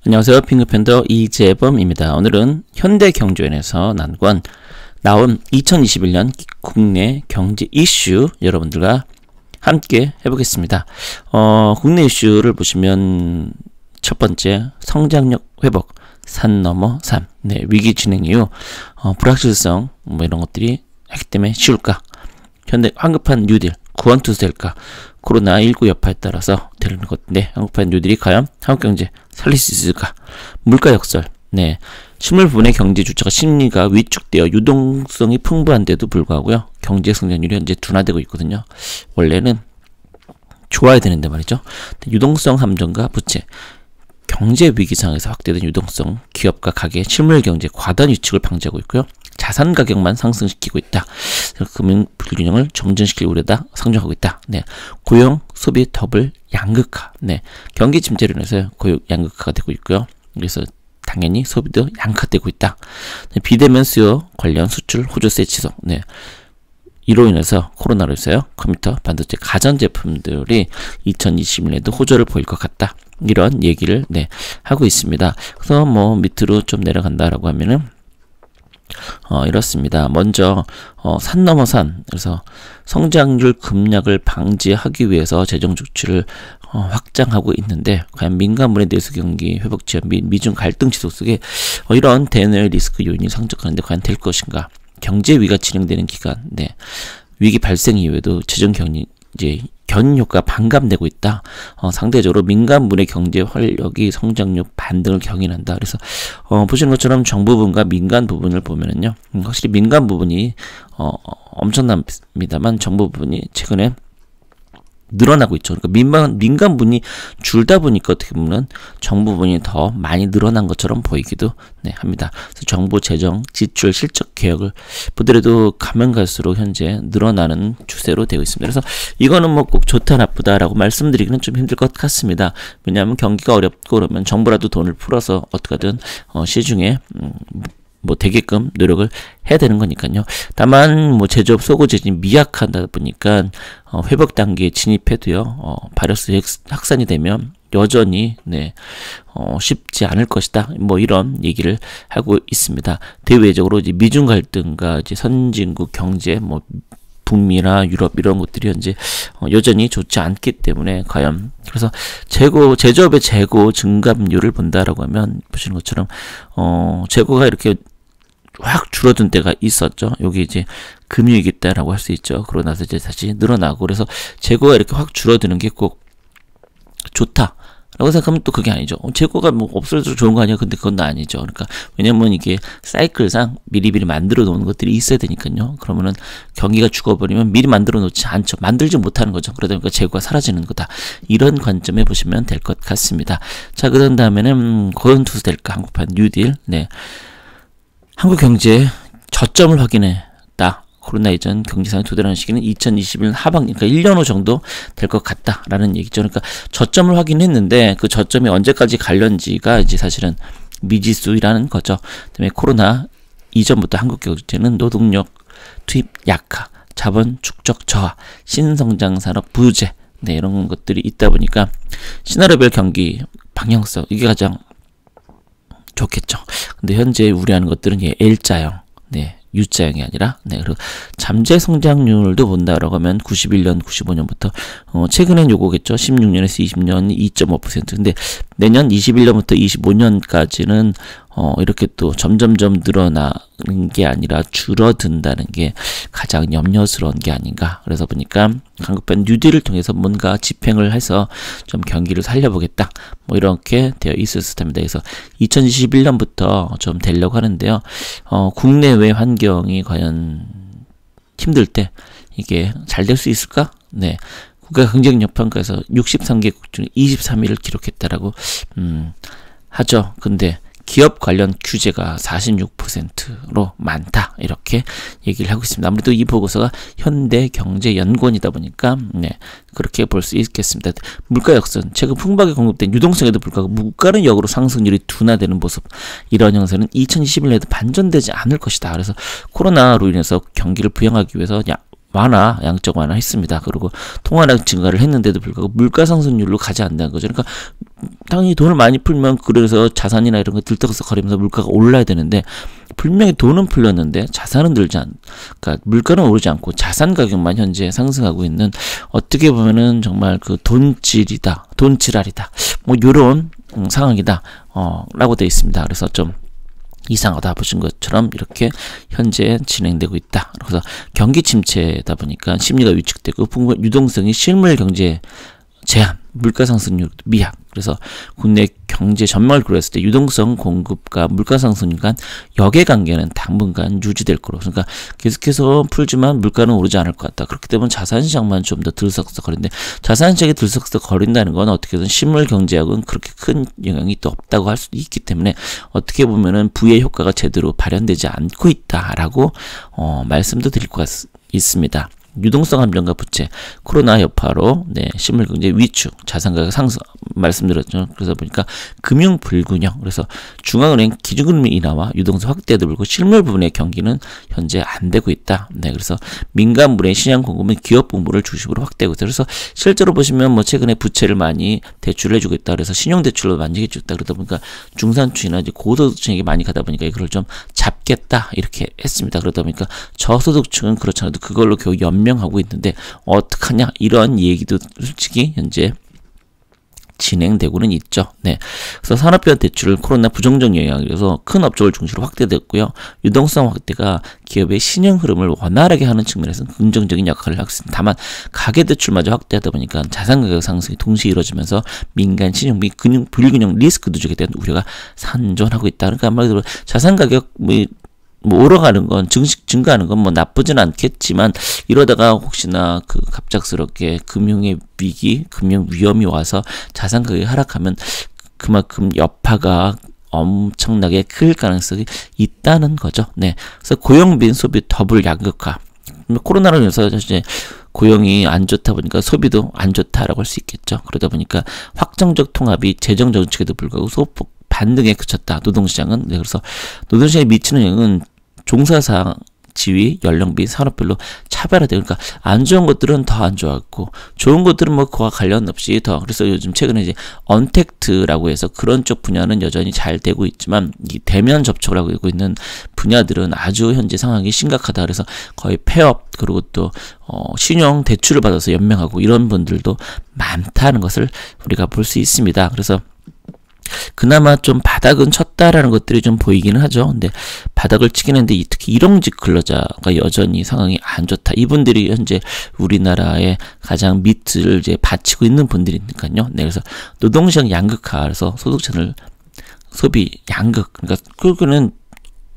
안녕하세요. 핑크팬더 이재범입니다. 오늘은 현대경제원에서 나온 2021년 국내 경제 이슈 여러분들과 함께 해보겠습니다. 국내 이슈를 보시면 첫 번째, 성장력 회복, 산 넘어 산, 위기 진행 이후 불확실성 이런 것들이 하기 때문에 쉬울까? 현대 황급한 뉴딜, 구원투수 될까? 코로나19 여파에 따라서 되는 것인데 황급한 뉴딜이 과연 한국 경제 살릴 수 있을까? 물가 역설, 실물 부분의 경제 주체가 심리가 위축되어 유동성이 풍부한데도 불구하고요, 경제 성장률이 현재 둔화되고 있거든요. 원래는 좋아야 되는데 말이죠. 유동성 함정과 부채, 경제 위기 상황에서 확대된 유동성, 기업과 가계, 실물 경제 과다 위축을 방지하고 있고요. 자산 가격만 상승시키고 있다. 금융 불균형을 점전시킬 우려다 상정하고 있다. 고용, 소비 더블 양극화. 경기 침체로 인해서 고용 양극화가 되고 있고요. 그래서 당연히 소비도 양극화되고 있다. 비대면 수요 관련 수출 호조세 지속. 이로 인해서 코로나로 인해서요, 컴퓨터, 반도체, 가전제품들이 2021년에도 호조를 보일 것 같다. 이런 얘기를 하고 있습니다. 그래서 밑으로 좀 내려간다라고 하면은 이렇습니다. 먼저 산 넘어 산, 그래서 성장률 급락을 방지하기 위해서 재정 조치를 확장하고 있는데, 과연 민간분에 대해서 경기 회복 지연 및 미중 갈등 지속 속에 이런 대내 리스크 요인이 성적하는데 과연 될 것인가? 경제 위기가 진행되는 기간, 위기 발생 이후에도 재정 견인 효과가 반감되고 있다. 상대적으로 민간분의 경제 활력이 성장률 반등을 경인한다. 그래서 보시는 것처럼 정부 부분과 민간 부분을 보면은요, 확실히 민간 부분이 엄청납니다만 정부 부분이 최근에 늘어나고 있죠. 그러니까 민간분이 줄다 보니까 어떻게 보면 정부 분이 더 많이 늘어난 것처럼 보이기도 합니다. 그래서 정부 재정 지출 실적 개혁을 보더라도 가면 갈수록 현재 늘어나는 추세로 되어 있습니다. 그래서 이거는 꼭 좋다 나쁘다라고 말씀드리기는 좀 힘들 것 같습니다. 왜냐하면 경기가 어렵고 그러면 정부라도 돈을 풀어서 어떻게든 시중에 되게끔 노력을 해야 되는 거니까요. 다만 제조업 소고 재진이 미약하다 보니까 회복 단계에 진입해도요, 바이러스 확산이 되면 여전히 쉽지 않을 것이다. 이런 얘기를 하고 있습니다. 대외적으로 이제 미중 갈등과 이제 선진국 경제 북미나 유럽 이런 것들이 현재 여전히 좋지 않기 때문에 과연, 그래서 제조업의 재고 증감률을 본다라고 하면 보시는 것처럼 재고가 이렇게 확 줄어든 때가 있었죠. 여기 이제 금융위기 때라고 할 수 있죠. 그러고 나서 이제 다시 늘어나고, 그래서 재고가 이렇게 확 줄어드는 게 꼭 좋다라고 생각하면 또 그게 아니죠. 재고가 없어져도 좋은 거 아니야? 근데 그건 아니죠. 그러니까 왜냐면 이게 사이클상 미리미리 만들어 놓은 것들이 있어야 되니까요. 그러면은 경기가 죽어버리면 미리 만들어 놓지 않죠. 만들지 못하는 거죠. 그러다 보니까 재고가 사라지는 거다. 이런 관점에 보시면 될 것 같습니다. 자, 그런 다음에는 고용투수 될까? 한국판 뉴딜. 한국 경제의 저점을 확인했다. 코로나 이전 경제상황이 도달하는 시기는 2021년 하반기, 그러니까 1년 후 정도 될 것 같다라는 얘기죠. 그러니까 저점을 확인했는데 그 저점이 언제까지 갈런지가 이제 사실은 미지수라는 거죠. 그다음에 코로나 이전부터 한국 경제는 노동력 투입 약화, 자본 축적 저하, 신성장 산업 부재, 이런 것들이 있다 보니까 시나리오별 경기 방향성, 이게 가장 좋겠죠. 근데 현재 우려하는 것들은 L자형, U자형이 아니라, 그리고 잠재 성장률도 본다라고 하면 91년, 95년부터, 최근엔 요거겠죠. 16년에서 20년 2.5%. 근데 내년 21년부터 25년까지는, 이렇게 또 점점점 늘어나는 게 아니라 줄어든다는 게 가장 염려스러운 게 아닌가. 그래서 보니까 한국판 뉴딜을 통해서 뭔가 집행을 해서 좀 경기를 살려보겠다. 이렇게 되어 있었을 텐데, 그래서 2021년부터 좀 되려고 하는데요. 국내외 환경이 과연 힘들 때 이게 잘 될 수 있을까? 국가 경쟁력 평가에서 63개국 중 23위를 기록했다라고 하죠. 근데 기업 관련 규제가 46%로 많다, 이렇게 얘기를 하고 있습니다. 아무래도 이 보고서가 현대경제연구원이다 보니까 그렇게 볼 수 있겠습니다. 물가 역선, 최근 풍부하게 공급된 유동성에도 불구하고 물가는 역으로 상승률이 둔화되는 모습, 이런 형태는 2021년에도 반전되지 않을 것이다. 그래서 코로나로 인해서 경기를 부양하기 위해서 양적 완화했습니다. 그리고 통화량 증가를 했는데도 불구하고 물가 상승률로 가지 않는다는 거죠. 그러니까 당연히 돈을 많이 풀면 그래서 자산이나 이런 거 들썩거리면서 물가가 올라야 되는데 분명히 돈은 풀렸는데 자산은 그러니까 물가는 오르지 않고 자산 가격만 현재 상승하고 있는, 어떻게 보면은 정말 그 돈지랄이다. 뭐 요런 상황이다. 라고 되어 있습니다. 그래서 좀 이상하다 보신 것처럼 이렇게 현재 진행되고 있다. 그래서 경기 침체다 보니까 심리가 위축되고 유동성이 실물 경제 제한, 물가 상승률 미약. 그래서 국내 경제 전망을 고려했을 때 유동성 공급과 물가 상승률 간 역의 관계는 당분간 유지될 거로. 그러니까 계속해서 풀지만 물가는 오르지 않을 것 같다. 그렇기 때문에 자산시장만 좀 더 들썩거리는데, 자산시장이 들썩거린다는 건 어떻게든 실물 경제하고는 그렇게 큰 영향이 또 없다고 할 수도 있기 때문에 어떻게 보면은 부의 효과가 제대로 발현되지 않고 있다라고 말씀도 드릴 것 있습니다. 유동성 함정과 부채, 코로나 여파로 실물 경제 위축, 자산 가격 상승 말씀드렸죠. 그래서 보니까 금융 불균형, 그래서 중앙은행 기준금리 인하와 유동성 확대에도 불구하고 실물 부분의 경기는 현재 안 되고 있다. 그래서 민간물의 시장 공급은 기업 부문을 중심으로 확대하고 있다. 그래서 실제로 보시면 뭐 최근에 부채를 많이 대출을 해주고 있다. 그래서 신용 대출로 많이 해주고 있다. 그러다 보니까 중산층이나 이제 고소득층에게 많이 가다 보니까 이걸 좀 잡겠다 이렇게 했습니다. 그러다 보니까 저소득층은 그렇지 않아도 그걸로 겨우 연명하고 있는데 어떡하냐 이런 얘기도 솔직히 현재 진행되고는 있죠. 그래서 산업별 대출을 코로나 부정적 영향이라서 큰 업종을 중심으로 확대됐고요. 유동성 확대가 기업의 신용 흐름을 원활하게 하는 측면에서는 긍정적인 역할을 하고 있습니다. 다만 가계 대출마저 확대하다 보니까 자산 가격 상승이 동시에 이루어지면서 민간 신용 및 금융 불균형 리스크 누적에 대한 우려가 산존하고 있다. 그러니까 한마디로 자산 가격 뭐 오르가는 건 증가하는 건 뭐 나쁘진 않겠지만, 이러다가 혹시나 그 갑작스럽게 금융의 위기, 금융 위험이 와서 자산 가격이 하락하면 그만큼 여파가 엄청나게 클 가능성이 있다는 거죠. 그래서 고용 및 소비 더블 양극화. 코로나로 인해서 이제 고용이 안 좋다 보니까 소비도 안 좋다라고 할 수 있겠죠. 그러다 보니까 확정적 통합이 재정 정책에도 불구하고 소폭 반등에 그쳤다. 노동시장은. 그래서 노동시장에 미치는 영향은 종사상, 지위, 연령 및 산업별로 차별화돼요. 그러니까 안 좋은 것들은 더 안 좋았고 좋은 것들은 뭐 그와 관련 없이 더. 그래서 요즘 최근에 이제 언택트라고 해서 그런 쪽 분야는 여전히 잘 되고 있지만 이 대면 접촉을 하고 있는 분야들은 아주 현재 상황이 심각하다. 그래서 거의 폐업, 그리고 또 신용 대출을 받아서 연명하고 이런 분들도 많다는 것을 우리가 볼 수 있습니다. 그래서 그나마 좀 바닥은 쳤다라는 것들이 좀 보이기는 하죠. 근데 바닥을 치긴 했는데 특히 일용직 근로자가 여전히 상황이 안 좋다. 이분들이 현재 우리나라의 가장 밑을 이제 바치고 있는 분들이니까요. 그래서 노동시장 양극화에서 소득층을 소비 양극, 그러니까 그거는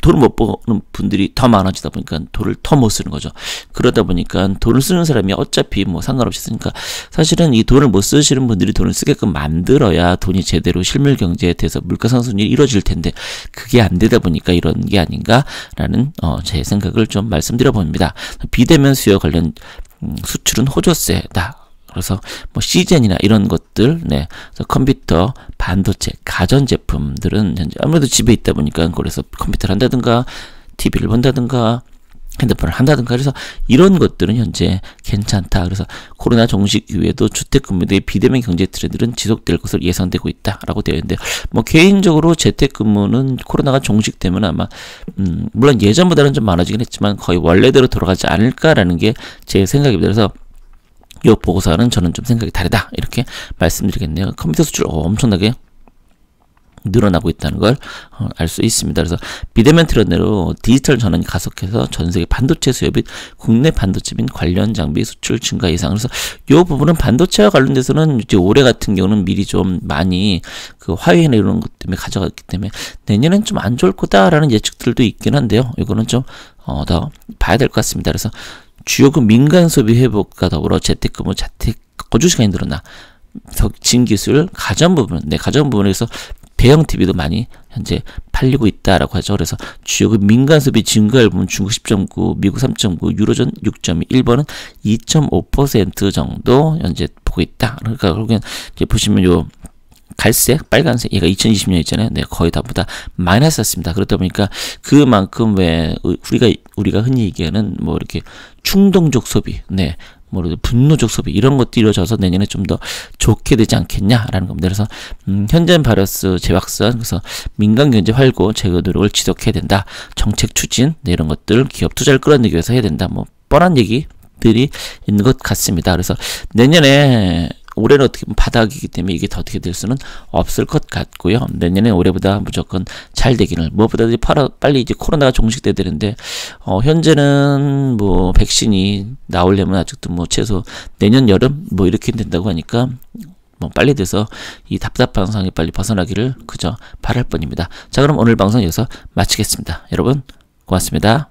돈을 못 버는 분들이 더 많아지다 보니까 돈을 더 못 쓰는 거죠. 그러다 보니까 돈을 쓰는 사람이 어차피 뭐 상관없이 쓰니까 사실은 이 돈을 못 쓰시는 분들이 돈을 쓰게끔 만들어야 돈이 제대로 실물 경제에 대해서 물가 상승률이 이루어질 텐데 그게 안 되다 보니까 이런 게 아닌가라는 제 생각을 좀 말씀드려 봅니다. 비대면 수요 관련 수출은 호조세다. 그래서 뭐 시젠이나 이런 것들, 그래서 컴퓨터, 반도체, 가전제품들은 현재 아무래도 집에 있다 보니까 그래서 컴퓨터를 한다든가 TV를 본다든가 핸드폰을 한다든가, 그래서 이런 것들은 현재 괜찮다. 그래서 코로나 종식 이후에도 주택근무 대 비대면 경제 트렌드는 지속될 것으로 예상되고 있다라고 되어 있는데, 뭐 개인적으로 재택근무는 코로나가 종식되면 아마 물론 예전보다는 좀 많아지긴 했지만 거의 원래대로 돌아가지 않을까라는 게 제 생각입니다. 그래서 이 보고서는 저는 좀 생각이 다르다 이렇게 말씀드리겠네요. 컴퓨터 수출 엄청나게 늘어나고 있다는 걸 알 수 있습니다. 그래서 비대면 트렌드로 디지털 전환이 가속해서 전 세계 반도체 수요 및 국내 반도체 및 관련 장비 수출 증가 예상. 그래서 이 부분은 반도체와 관련돼서는 이제 올해 같은 경우는 미리 좀 많이 그 화해나 이런 것 때문에 가져갔기 때문에 내년엔 좀 안 좋을 거다라는 예측들도 있긴 한데요. 이거는 좀 더 봐야 될 것 같습니다. 그래서 주요급 민간 소비 회복과 더불어 재택근무, 자택 거주 시간이 늘어나 신기술, 가전 부분에서 대형 TV도 많이 현재 팔리고 있다라고 하죠. 그래서 주요급 민간 소비 증가율 보면 중국 10.9, 미국 3.9, 유로존 6.2, 일본은 2.5% 정도 현재 보고 있다. 그러니까 결국엔 이제 보시면 요 갈색, 빨간색, 얘가 2020년 있잖아요. 네, 거의 다 보다 마이너스였습니다. 그러다 보니까 그만큼 왜 우리가 흔히 얘기하는 뭐 이렇게 충동적 소비, 네, 뭐 분노적 소비 이런 것들이 이루어져서 내년에 좀 더 좋게 되지 않겠냐라는 겁니다. 그래서 현재는 바이러스 재확산, 그래서 민간 경제 활고 제거 노력을 지속해야 된다. 정책 추진, 네, 이런 것들 기업 투자를 끌어내기 위해서 해야 된다. 뭐 뻔한 얘기들이 있는 것 같습니다. 그래서 내년에 올해는 어떻게 보면 바닥이기 때문에 이게 더 어떻게 될 수는 없을 것 같고요. 내년에 올해보다 무조건 잘 되기를, 무엇보다 빨리 이제 코로나가 종식돼야 되는데, 현재는 뭐 백신이 나오려면 아직도 뭐 최소 내년 여름 뭐 이렇게 된다고 하니까 뭐 빨리 돼서 이 답답한 상황이 빨리 벗어나기를 그저 바랄 뿐입니다. 자, 그럼 오늘 방송 여기서 마치겠습니다. 여러분 고맙습니다.